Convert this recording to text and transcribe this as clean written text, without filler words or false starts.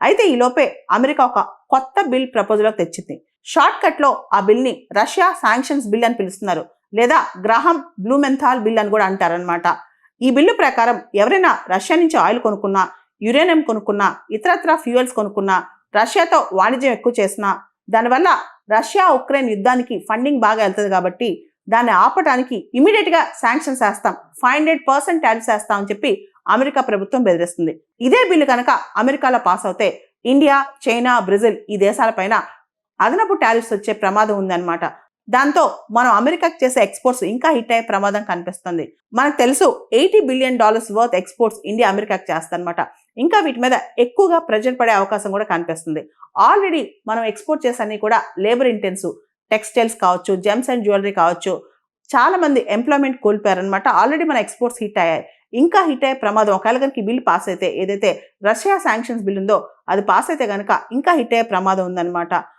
అయితే ఈ లోపే అమెరికా ఒక కొత్త బిల్ ప్రపోజల్ తెచ్చింది. షార్ట్ కట్ లో ఆ బిల్ ని రష్యా శాంక్షన్స్ బిల్ అని పిలుస్తున్నారు, లేదా గ్రాహం బ్లూమెంథాల్ బిల్ అని కూడా అంటారనమాట. ఈ బిల్లు ప్రకారం ఎవరైనా రష్యా నుంచి ఆయిల్ కొనుక్కున్నా, యురేనియం కొనుక్కున్నా, ఇతరత్ర ఫ్యూయల్స్ కొనుక్కున్నా, రష్యాతో వాణిజ్యం ఎక్కువ చేసినా, దానివల్ల రష్యా ఉక్రెయిన్ యుద్ధానికి ఫండింగ్ బాగా వెళ్తుంది కాబట్టి దాన్ని ఆపడానికి ఇమీడియట్ గా శాంక్షన్స్ వేస్తాం, 500% టారిఫ్స్ వేస్తాం అని చెప్పి అమెరికా ప్రభుత్వం బెదిరిస్తుంది. ఇదే బిల్లు కనుక అమెరికాలో పాస్ అవుతే ఇండియా, చైనా, బ్రెజిల్ ఈ దేశాలపైన అదనపు టారిఫ్స్ వచ్చే ప్రమాదం ఉందన్నమాట. దాంతో మనం అమెరికాకి చేసే ఎక్స్పోర్ట్స్ ఇంకా హిట్ అయ్యే ప్రమాదం కనిపిస్తుంది. మనకు తెలుసు $80 బిలియన్ వర్త్ ఎక్స్పోర్ట్స్ ఇండియా అమెరికాకి చేస్తారనమాట. ఇంకా వీటి మీద ఎక్కువగా ప్రెజర్ పడే అవకాశం కూడా కనిపిస్తుంది. ఆల్రెడీ మనం ఎక్స్పోర్ట్ చేసన్నీ కూడా లేబర్ ఇంటెన్సివ్, టెక్స్టైల్స్ కావచ్చు, జెమ్స్ అండ్ జ్యువెలరీ కావచ్చు, చాలా మంది ఎంప్లాయ్మెంట్ కోల్పోయారనమాట. ఆల్రెడీ మన ఎక్స్పోర్ట్స్ హిట్ అయ్యాయి, ఇంకా హిట్ అయ్యే ప్రమాదం. ఒకవేళ కనుక ఈ బిల్ పాస్ అయితే, ఏదైతే రష్యా శాంక్షన్స్ బిల్ ఉందో అది పాస్ అయితే కనుక ఇంకా హిట్ అయ్యే ప్రమాదం ఉందన్నమాట.